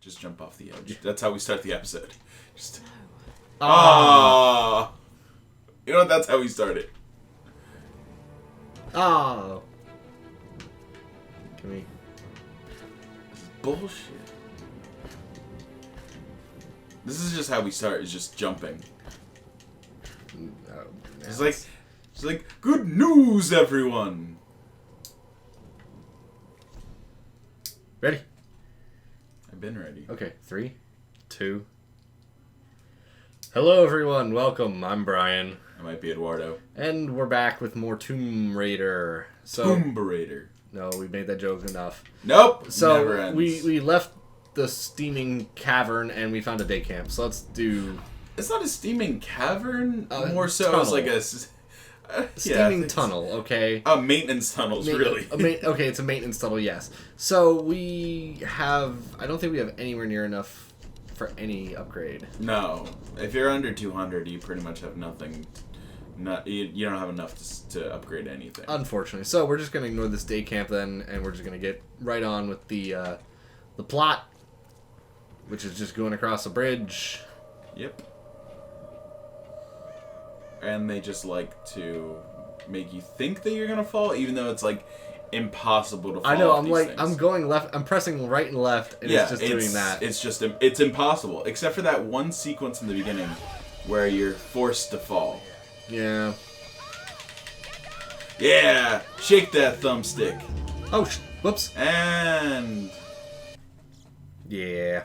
Just jump off the edge. That's how we start the episode. Just. Oh. You know what? That's how we start it. Oh. Give me. This is bullshit. This is just how we start. Is just jumping. It's like good news, everyone. Ready? I've been ready. Okay, 3, 2. Hello, everyone. Welcome. I'm Brian. I might be Eduardo. And we're back with more Tomb Raider. Tomb Raider. No, we made that joke enough. Nope. So never ends. we left the steaming cavern and we found a day camp. So let's do. It's not a steaming cavern. More so, tunnel. it's like a steaming tunnel. Okay. Maintenance tunnels, really. Okay, it's a maintenance tunnel. Yes. So we have. I don't think we have anywhere near enough for any upgrade. No, if you're under 200, you pretty much have nothing. You don't have enough to upgrade anything. Unfortunately, so we're just gonna ignore this day camp then, and we're just gonna get right on with the plot, which is just going across a bridge. Yep. And they just like to make you think that you're gonna fall, even though it's like impossible to fall. I know. I'm things. I'm going left. I'm pressing right and left, and it's just doing that. It's impossible, except for that one sequence in the beginning where you're forced to fall. Yeah. Yeah! Shake that thumbstick. Oh, whoops. And... Yeah.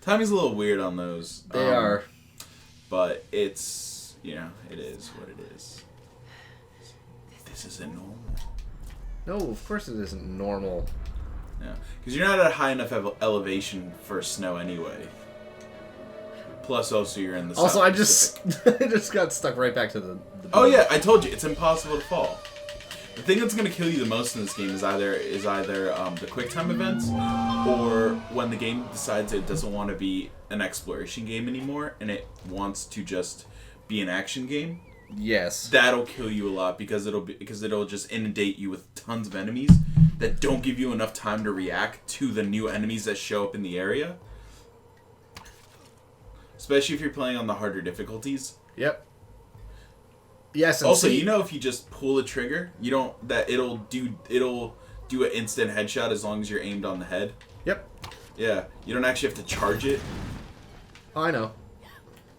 Timing's a little weird on those. They are. But it's, it is what it is. This isn't normal. No, of course it isn't normal. Yeah. Because you're not at a high enough elevation for snow anyway. Plus, also, you're in the Also, South I just got stuck right back to the Oh yeah, I told you, it's impossible to fall. The thing that's gonna kill you the most in this game is either the quick time events, or when the game decides it doesn't want to be an exploration game anymore and it wants to just be an action game. Yes. That'll kill you a lot because it'll just inundate you with tons of enemies that don't give you enough time to react to the new enemies that show up in the area. Especially if you're playing on the harder difficulties. Yep. Yes. And also, if you just pull the trigger, it'll do an instant headshot as long as you're aimed on the head. Yep. Yeah, you don't actually have to charge it. Oh, I know.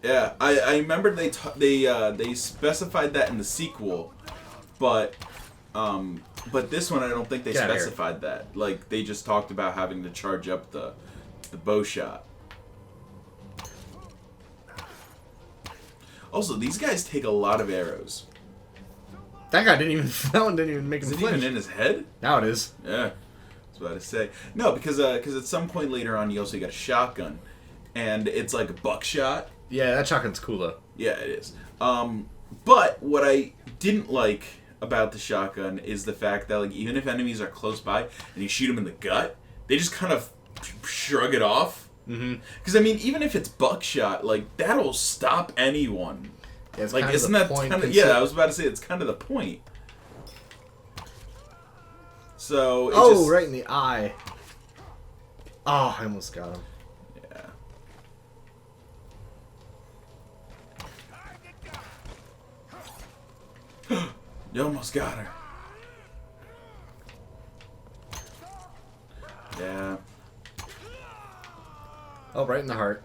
Yeah, I remember they specified that in the sequel, but this one I don't think they specified that. Like they just talked about having to charge up the bow shot. Also, these guys take a lot of arrows. That one didn't even make him flinch. Is it even in his head? Now it is. Yeah, I was about to say. No, because at some point later on, you also got a shotgun, and it's like a buckshot. Yeah, that shotgun's cool though. Yeah, it is. But what I didn't like about the shotgun is the fact that like even if enemies are close by and you shoot them in the gut, they just kind of shrug it off. Because I mean, even if it's buckshot, like that'll stop anyone. Yeah, it's like, kind isn't of that the point? kind of, yeah? I was about to say it's kind of the point. So. Right in the eye. Oh, I almost got him. Yeah. You almost got her. Yeah. Oh, right in the heart.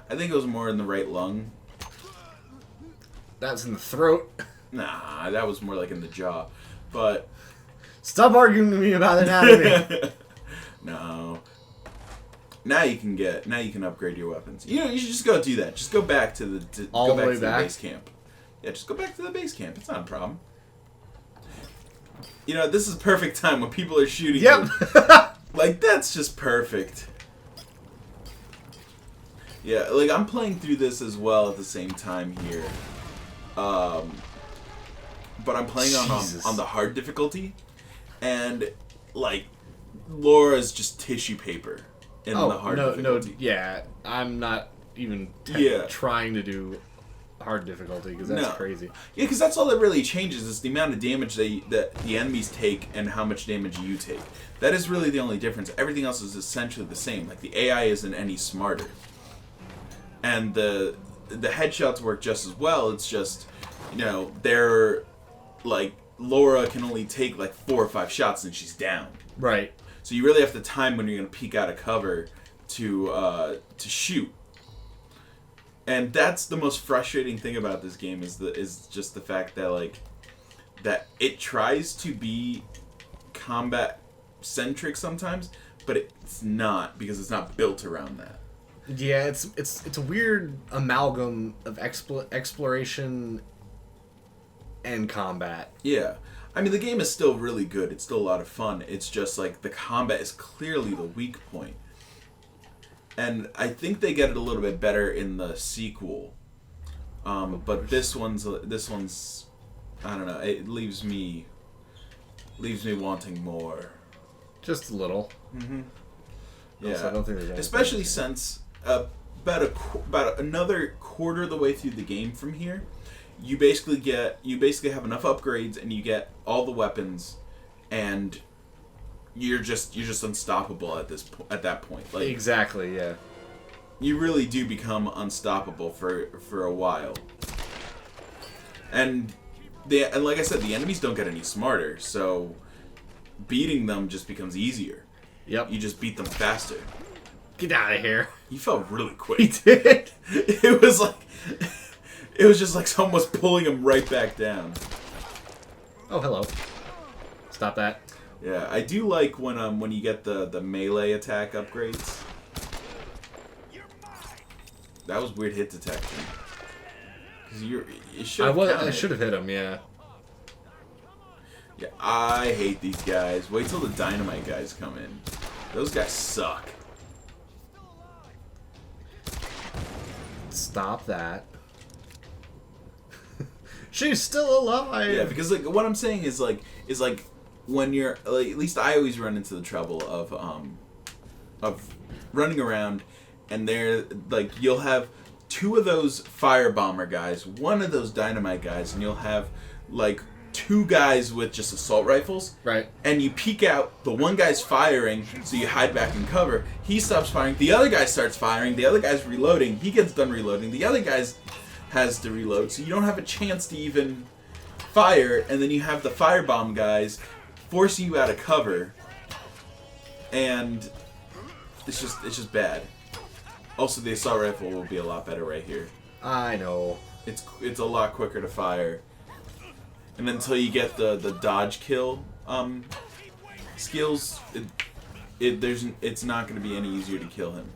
I think it was more in the right lung. That's in the throat. Nah, that was more like in the jaw. But stop arguing with me about anatomy. No. Now you can upgrade your weapons. You should just go do that. Just go back to the base camp. Yeah, just go back to the base camp. It's not a problem. This is perfect time when people are shooting you. Like that's just perfect. Yeah, like I'm playing through this as well at the same time here. But I'm playing on the hard difficulty, and like Laura's just tissue paper in the hard difficulty. Yeah, I'm not even trying to do hard difficulty because that's crazy. Yeah, because that's all that really changes is the amount of damage that the enemies take and how much damage you take. That is really the only difference. Everything else is essentially the same. Like, the AI isn't any smarter. And the headshots work just as well. It's just, they're, like, Lara can only take, like, 4 or 5 shots and she's down. Right. So you really have to time when you're going to peek out of cover to shoot. And that's the most frustrating thing about this game is just the fact that, like, that it tries to be combat centric sometimes, but it's not, because it's not built around that. Yeah, it's a weird amalgam of exploration and combat. Yeah. I mean, the game is still really good. It's still a lot of fun. It's just, like, the combat is clearly the weak point. And I think they get it a little bit better in the sequel. But this one's, I don't know, it leaves me wanting more. Just a little. Mm-hmm. Yeah. Also, I don't think there's especially since about another quarter of the way through the game from here, you basically have enough upgrades and you get all the weapons, and you're just unstoppable at that point. Like, exactly, yeah. You really do become unstoppable for a while. And like I said, the enemies don't get any smarter, so beating them just becomes easier. Yep. You just beat them faster. Get out of here. You fell really quick. He did. It was just like someone was pulling him right back down. Oh, hello. Stop that. Yeah, I do like when you get the melee attack upgrades. That was weird hit detection. I should have hit him, yeah. Yeah, I hate these guys. Wait till the dynamite guys come in. Those guys suck. Stop that. She's still alive. Yeah, because like what I'm saying is like when you're like, at least I always run into the trouble of running around, and they're like, you'll have 2 of those firebomber guys, 1 of those dynamite guys, and you'll have like 2 guys with just assault rifles. Right. And you peek out, the one guy's firing, so you hide back in cover. He stops firing, the other guy starts firing, the other guy's reloading, he gets done reloading, the other guy's has to reload, so you don't have a chance to even fire, and then you have the firebomb guys forcing you out of cover, and it's just bad. Also, the assault rifle will be a lot better right here. I know. It's a lot quicker to fire, and until you get the dodge kill skills, it's not going to be any easier to kill him.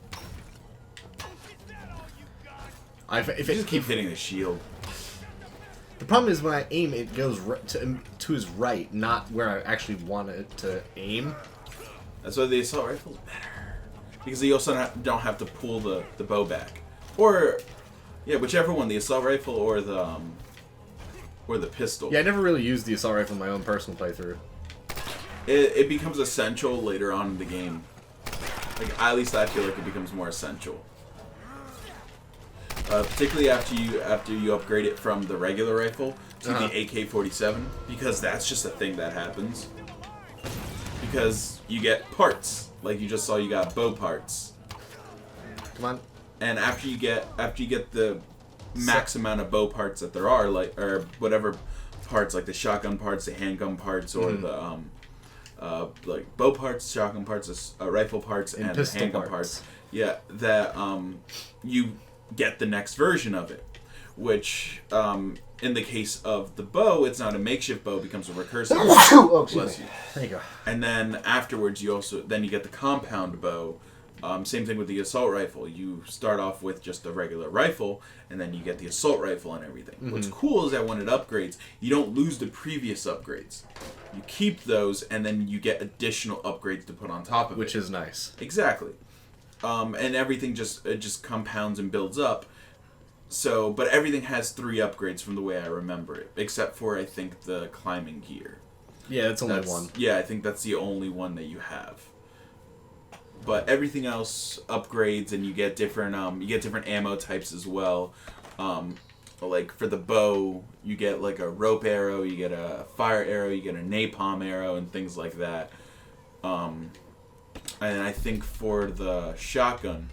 If it just keep hitting the shield. The problem is when I aim, it goes to his right, not where I actually want it to aim. That's why the assault rifle is better, because you also don't have to pull the bow back, or yeah, whichever one, the assault rifle or the pistol. Yeah, I never really used the assault rifle in my own personal playthrough. It becomes essential later on in the game. Like, at least I feel like it becomes more essential. Particularly after you upgrade it from the regular rifle to the AK-47, because that's just a thing that happens. Because you get parts, like you just saw, you got bow parts. Come on. And after you get the max amount of bow parts that there are, like, or whatever parts, like the shotgun parts, the handgun parts, or the like bow parts, shotgun parts, rifle parts, and handgun parts. Yeah, that you get the next version of it, which in the case of the bow, it's not a makeshift bow, it becomes a recursive. Oh, excuse me. There you go. And then afterwards, you get the compound bow. Same thing with the assault rifle. You start off with just a regular rifle, and then you get the assault rifle and everything. Mm-hmm. What's cool is that when it upgrades, you don't lose the previous upgrades. You keep those, and then you get additional upgrades to put on top of it. Which is nice. Exactly. And everything just compounds and builds up. So, but everything has 3 upgrades from the way I remember it, except for, I think, the climbing gear. Yeah, that's only one. Yeah, I think that's the only one that you have. But everything else upgrades, and you get different ammo types as well. like for the bow, you get like a rope arrow, you get a fire arrow, you get a napalm arrow, and things like that. And I think for the shotgun,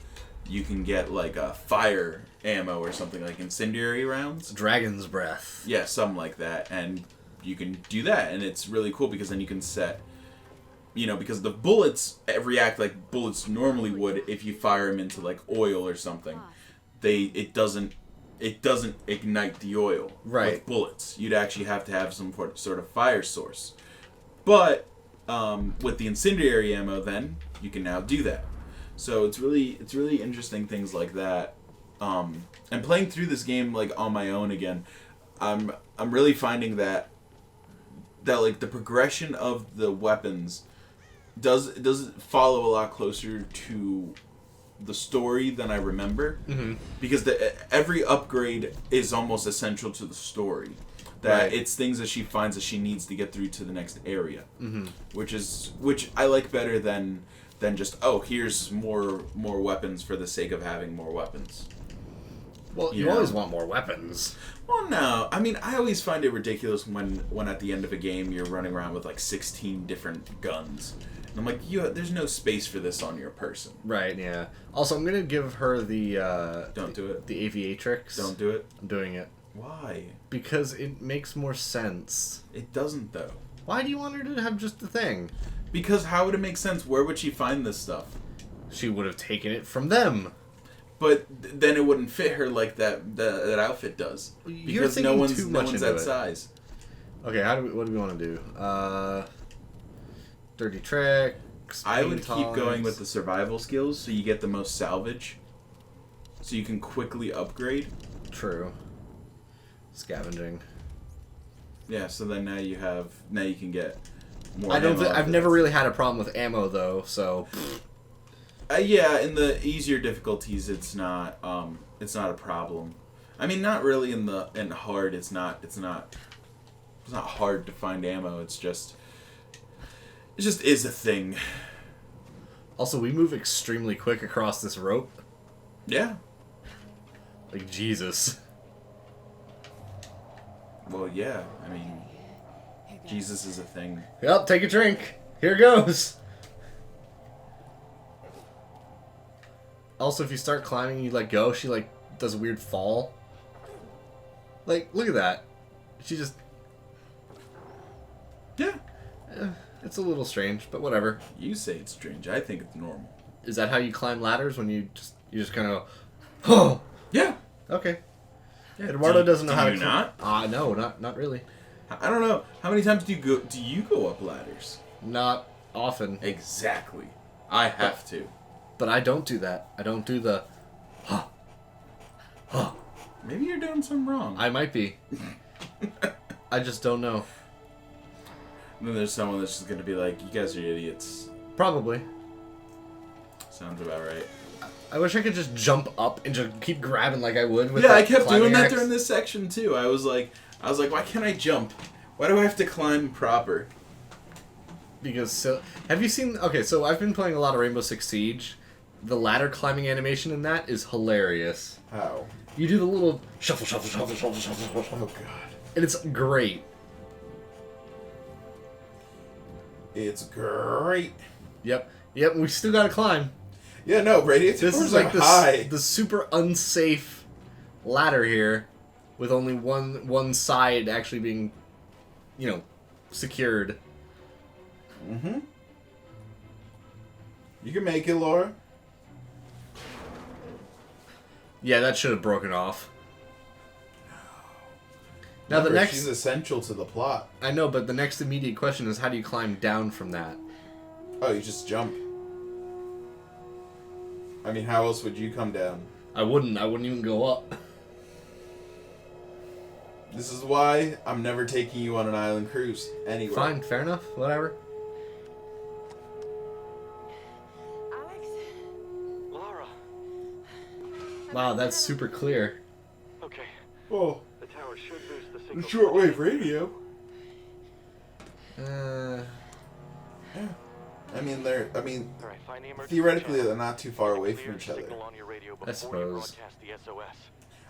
you can get like a fire ammo or something, like incendiary rounds. Dragon's breath. Yeah, something like that, and you can do that, and it's really cool because then you can set, because the bullets react like bullets normally would if you fire them into like oil or something. It doesn't ignite the oil with bullets. You'd actually have to have some sort of fire source. But with the incendiary ammo, then you can now do that. So it's really interesting things like that. And playing through this game like on my own again, I'm really finding that like the progression of the weapons does follow a lot closer to the story than I remember, because every upgrade is almost essential to the story. That it's things that she finds that she needs to get through to the next area, which I like better than just here's more weapons for the sake of having more weapons. Well, you always want more weapons. Well, no. I mean, I always find it ridiculous when at the end of a game you're running around with like 16 different guns. And I'm like, there's no space for this on your person. Right, yeah. Also, I'm going to give her the... Don't do it. The aviatrix. Don't do it. I'm doing it. Why? Because it makes more sense. It doesn't, though. Why do you want her to have just the thing? Because how would it make sense? Where would she find this stuff? She would have taken it from them. But then it wouldn't fit her like that outfit does. Because no one's that size. Okay, what do we want to do? Dirty tricks. I would keep going with the survival skills so you get the most salvage. So you can quickly upgrade. True. Scavenging. Yeah, so then now you can get more. I've never really had a problem with ammo though, so. Yeah, in the easier difficulties, it's not a problem. I mean, not really in hard. It's not hard to find ammo. It just is a thing. Also, we move extremely quick across this rope. Yeah. Like Jesus. Well, yeah. I mean, Jesus is a thing. Yep. Take a drink. Here goes. Also, if you start climbing and you let go, she, does a weird fall. Look at that. She just... Yeah. It's a little strange, but whatever. You say it's strange. I think it's normal. Is that how you climb ladders, when you just kind of go, oh! Yeah. Okay. Yeah. Eduardo doesn't know how to Do you not? No, not really. I don't know. How many times do you go up ladders? Not often. Exactly. I have to. But I don't do that. I don't do the... Maybe you're doing something wrong. I might be. I just don't know. And then there's someone that's just going to be like, you guys are idiots. Probably. Sounds about right. I wish I could just jump up and just keep grabbing like I would with I kept doing that axe. during this section too. I was like, why can't I jump? Why do I have to climb proper? Because, have you seen... Okay, so I've been playing a lot of Rainbow Six Siege. The ladder climbing animation in that is hilarious. How? You do the little shuffle, shuffle, shuffle, shuffle, shuffle, shuffle. Oh, God. And it's great. It's great. Yep, we still gotta climb. Yeah, no, radiant This is like the super unsafe ladder here, with only one side actually being, secured. Mm-hmm. You can make it, Laura. Yeah, that should have broken off. Now Remember, the next... she's essential to the plot. I know, but the next immediate question is, how do you climb down from that? Oh, you just jump. I mean, how else would you come down? I wouldn't even go up. This is why I'm never taking you on an island cruise. Anyway. Fine, fair enough, whatever. Alex? Lara. Wow, that's super clear. Okay. Oh, The tower should boost the signal. shortwave radio. Uh... Yeah. I mean, All right, find the emergency theoretically, channel. they're not too far away Clear from each other. signal on your radio I before you suppose. broadcast the SOS.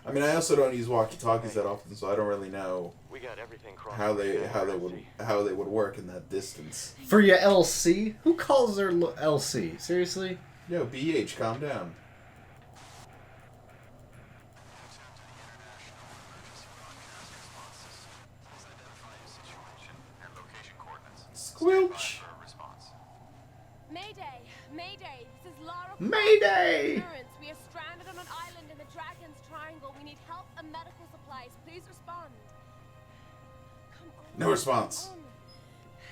I mean, I also don't use walkie-talkies that often, so I don't really know We got everything crossed. how they would work in that distance. For your LC? Who calls their LC? Seriously? Yo, BH, calm down. Squelch. Mayday! Mayday! This is Lara. Mayday! Insurance. We are stranded on an island in the Dragon's Triangle. We need help and medical supplies. Please respond. Come on. No response. Come on.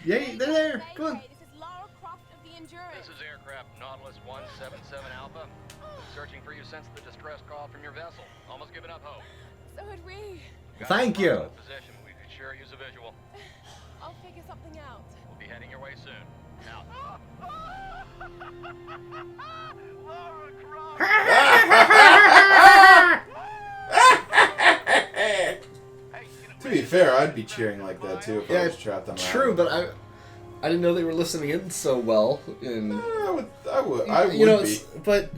Yay, they're there. Come on. Mayday, this is Lara Croft of the Endurance. This is aircraft Nautilus 177 Alpha. Searching for you since the distress call from your vessel. Almost given up hope. So had we. Thank you. Position. We could sure use a visual. I'll figure something out. We'll be heading your way soon. Out. Lara Croft! To be fair, I'd be cheering like that too if I Yeah, was trapped on an true, island. but I didn't know they were listening in so well. And I would you know, be. but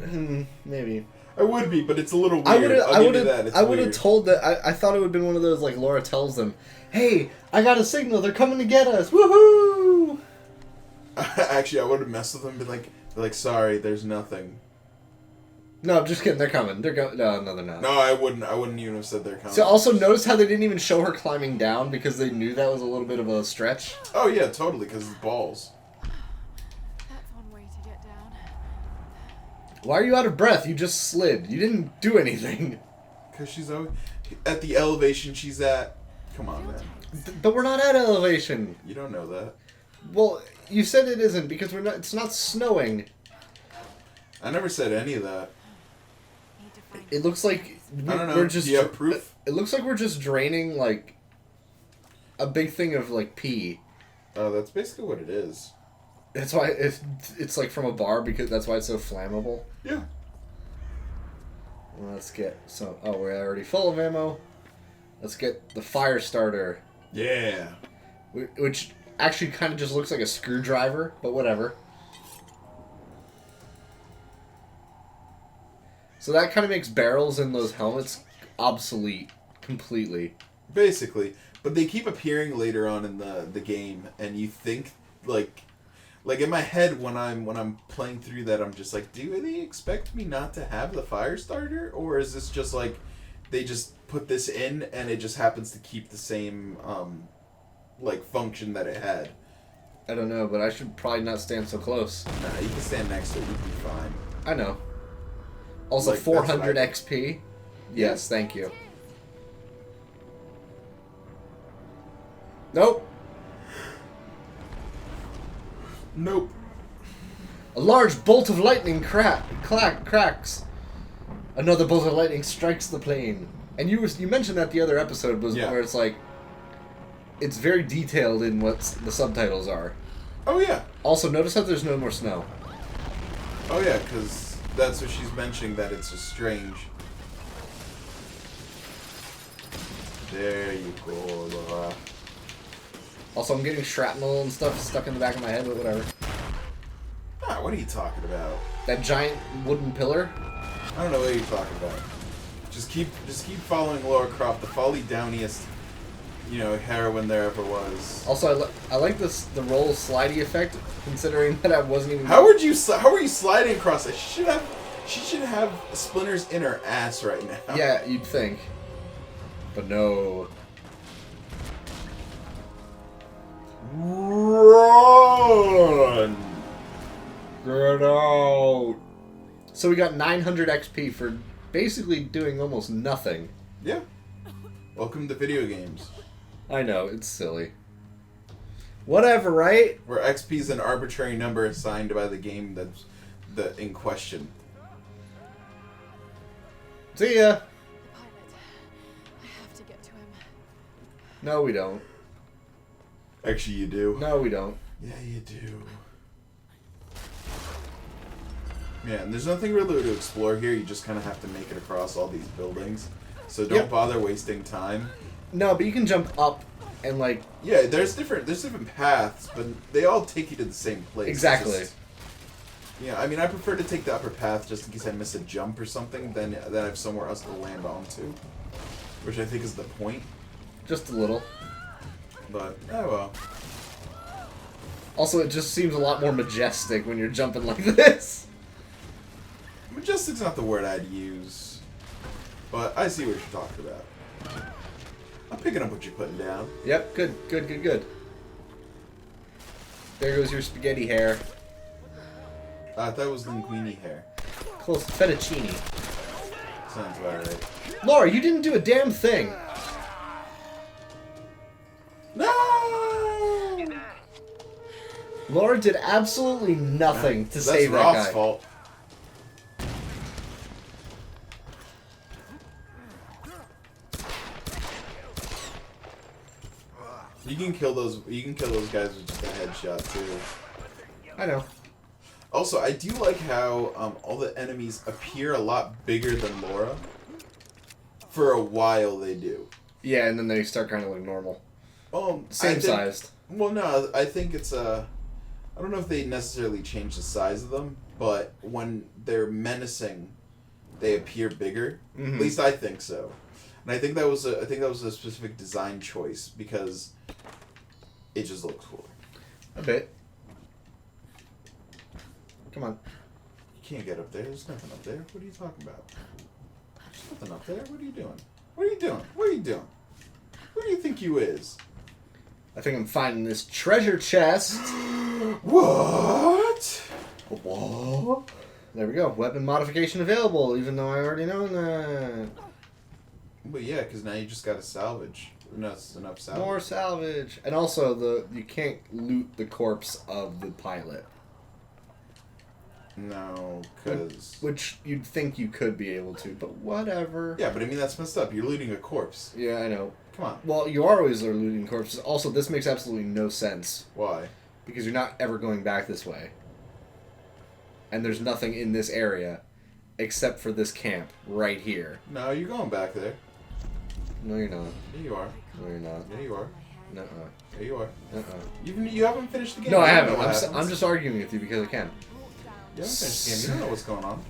maybe I would be, but it's a little weird. I would I'll give you that. It's I would have weird. told that. I thought it would have been one of those like Laura tells them, "Hey, I got a signal. They're coming to get us. Woohoo!" Actually, I would have messed with them, been like, sorry, there's nothing. No, I'm just kidding. They're coming. They're going. No, they're not. No, I wouldn't. I wouldn't even have said they're coming. So also notice how they didn't even show her climbing down because they knew that was a little bit of a stretch. Oh yeah, totally, because it's balls. That's one way to get down. Why are you out of breath? You just slid. You didn't do anything. Because she's always at the elevation she's at. Come on, man. But we're not at elevation. You don't know that. Well, you said it isn't because we're not. It's not snowing. I never said any of that. Need to find It looks like I don't know. we're just. Do you have proof? It looks like we're just draining like a big thing of like pee. Oh, that's basically what it is. That's why it's like from a bar because that's why it's so flammable. Yeah. Well, let's get some. Oh, we're already full of ammo. Let's get the fire starter, Yeah. which actually kind of just looks like a screwdriver, but whatever. So that kind of makes barrels in those helmets obsolete completely. Basically, but they keep appearing later on in the game, and you think like in my head when I'm playing through that, I'm just like, do they expect me not to have the fire starter, or is this just like they just put this in and it just happens to keep the same like function that it had? I don't know, but I should probably not stand so close. Nah, you can stand next to it, you'll be fine. I know. Also, Like, that's what 400 I- XP. Yes, thank you. Nope. Nope. A large bolt of lightning cracks. Another bolt of lightning strikes the plane. And you mentioned that the other episode was Yeah. where it's like, it's very detailed in what the subtitles are. Oh yeah. Also, notice that there's no more snow. Oh yeah, because that's what she's mentioning, that it's just strange. There you go, Laura. Also, I'm getting shrapnel and stuff stuck in the back of my head, but whatever. Ah, what are you talking about? That giant wooden pillar. I don't know what you're talking about. Just keep following Lara Croft, the folly downiest, heroine there ever was. Also, I like the roll slidey effect, considering that I wasn't even. How were you sliding across that? She should have splinters in her ass right now. Yeah, you'd think. But no. Run! Get out! So we got 900 XP for basically doing almost nothing. Yeah. Welcome to video games, I know, it's silly. Whatever, right? where XP is an arbitrary number assigned by the game that's in question. See ya! pilot. I have to get to him. No, we don't. Actually, you do. No, we don't. Yeah, you do. Yeah, and there's nothing really to explore here. You just kind of have to make it across all these buildings. So don't Yep. bother wasting time. No, but you can jump up and, like... Yeah, there's different paths, but they all take you to the same place. It's Exactly. just, Yeah, I mean, I prefer to take the upper path just in case I miss a jump or something, then I have somewhere else to land onto. Which I think is the point. Just a little. But, oh well. Also, it just seems a lot more majestic when you're jumping like this. Majestic's not the word I'd use. But I see what you're talking about. I'm picking up what you're putting down. Yep, good, good, good, good. There goes your spaghetti hair. I thought it was linguine hair. Close, fettuccine. Sounds about right. Laura, you didn't do a damn thing. No! Laura did absolutely nothing to That's save that Roth's guy. fault. You can kill those. You can kill those guys with just a headshot too. I know. Also, I do like how all the enemies appear a lot bigger than Laura. For a while, they do. Yeah, and then they start kind of like normal. Same sized. Well, no, I think it's I don't know if they necessarily change the size of them, but when they're menacing, they appear bigger. Mm-hmm. At least I think so. And I think that was a specific design choice because it just looks cooler. A bit. Come on. You can't get up there. There's nothing up there. What are you talking about? There's nothing up there. What are you doing? What are you doing? What are you doing? Who do you think you is? I think I'm finding this treasure chest. What? What? There we go. Weapon modification available, even though I already know that. But yeah, because now you just got to salvage. No, it's enough salvage. More salvage. And also, you can't loot the corpse of the pilot. No, because... Which you'd think you could be able to, but whatever. Yeah, but I mean, that's messed up. You're looting a corpse. Yeah, I know. Come on. Well, you always are looting corpses. Also, this makes absolutely no sense. Why? Because you're not ever going back this way. And there's nothing in this area except for this camp right here. No, you're going back there. No, you're not. Yeah, you are. No, you're not. Yeah, you are. Nuh-uh. Yeah, you are. Uh-uh. You haven't finished the game. No, I You don't haven't. know what I'm happens. just arguing with you because I can. You haven't finished the game. You don't know what's going on.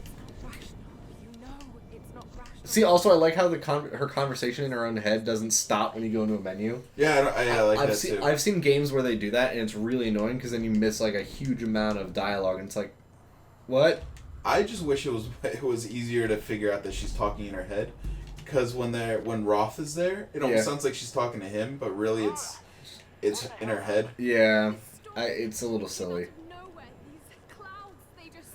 You know it's not rational. See, also, I like how her conversation in her own head doesn't stop when you go into a menu. Yeah, I like I've that seen, too. I've seen games where they do that, and it's really annoying because then you miss like a huge amount of dialogue, and it's like, what? I just wish it was easier to figure out that she's talking in her head, because when Roth is there, it almost sounds like she's talking to him, but really it's in her head. Yeah, it's a little silly. Nowhere, these clouds, they just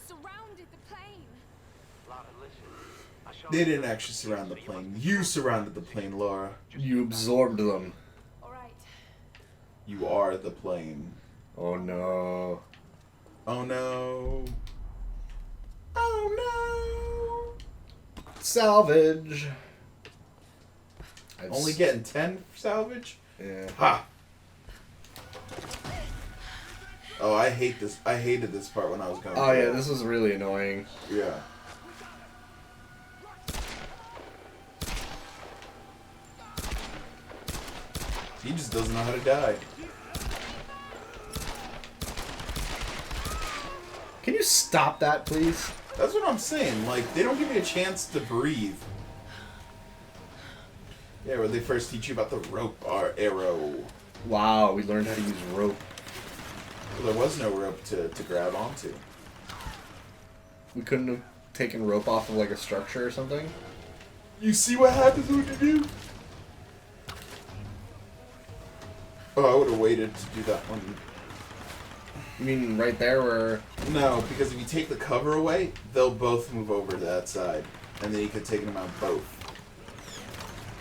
surrounded the plane. Lara, listen. I shall They didn't actually surround the plane. You surrounded the plane, Laura. You absorbed them. All right. You are the plane. Oh no. Oh no. Oh no. Salvage. Only getting 10 salvage? Yeah. Ha! Oh, I hate this. I hated this part when I was going. Oh yeah, this was really annoying. Yeah. He just doesn't know how to die. Can you stop that, please? That's what I'm saying. Like, they don't give you a chance to breathe. Yeah, where they first teach you about the rope or arrow. Wow, we learned how to use rope. Well, there was no rope to grab onto. We couldn't have taken rope off of like a structure or something? You see what happens when you do? Oh, I would have waited to do that one. You mean right there where... No, because if you take the cover away, they'll both move over to that side. And then you could take them out both.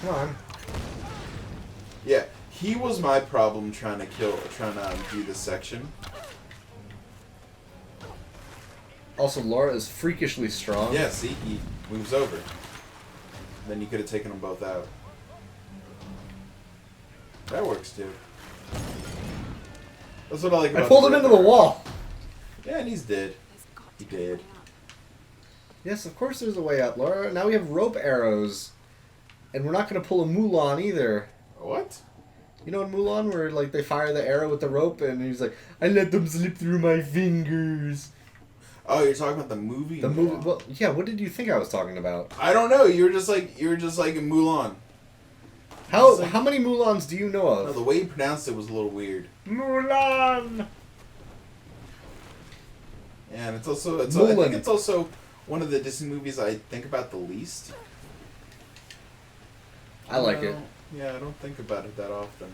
Come on. Yeah, he was my problem trying to do this section. Also, Laura is freakishly strong. Yeah, see, he moves over. Then you could have taken them both out. That works too. That's what I like about I pulled him the into the river. wall. Yeah, and he's dead. He did. Yes, of course there's a way out, Laura. Now we have rope arrows. And we're not going to pull a Mulan either. What? You know in Mulan where like they fire the arrow with the rope and he's like, I let them slip through my fingers. Oh, you're talking about the movie? The movie. Mulan. Well, yeah. What did you think I was talking about? I don't know. You were just like in Mulan. How many Mulans do you know No, of? the way you pronounced it was a little weird. Mulan. And it's also I Mulan. think it's also one of the Disney movies I think about the least. I like it Yeah, I don't think about it that often.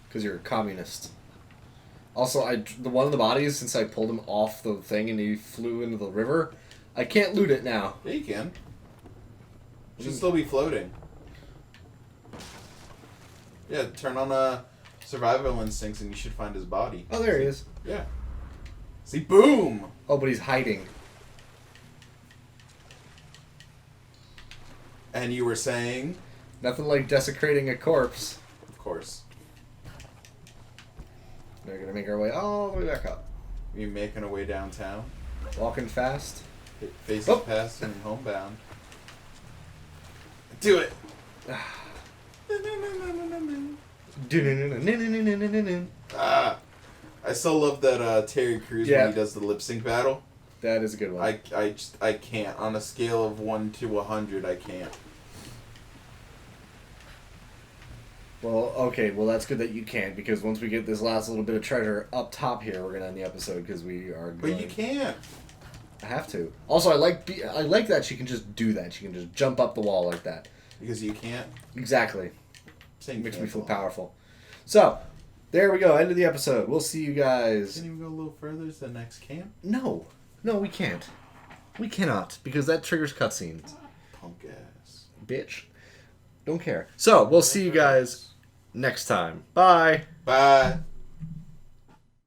because you're a communist. Also, the one of the bodies, since I pulled him off the thing and he flew into the river, I can't loot it now. Yeah, you can. It should still be floating. Yeah, turn on survival instincts and you should find his body. Oh, there he is. Yeah. See, boom! Oh, but he's hiding. And you were saying? Nothing like desecrating a corpse. Of course. We're gonna make our way all the way back up. You making our way downtown. Walking fast. Faces Oh. past and homebound. Do it! Ah! I still love that Terry Crews Yeah. when he does the lip sync battle. That is a good one. I can't. On a scale of 1 to 100, I can't. Well, okay. Well, that's good that you can't, because once we get this last little bit of treasure up top here, we're gonna end the episode because we are. But you can't. I have to. Also, I like that she can just do that. She can just jump up the wall like that. Because you can't. Exactly. Saying Makes me cancel. feel powerful. So, there we go. End of the episode. We'll see you guys. Can you go a little further to the next camp? No, we can't. We cannot, because that triggers cutscenes. Punk ass. Bitch. Don't care. So, we'll see you guys next time. Bye. Bye.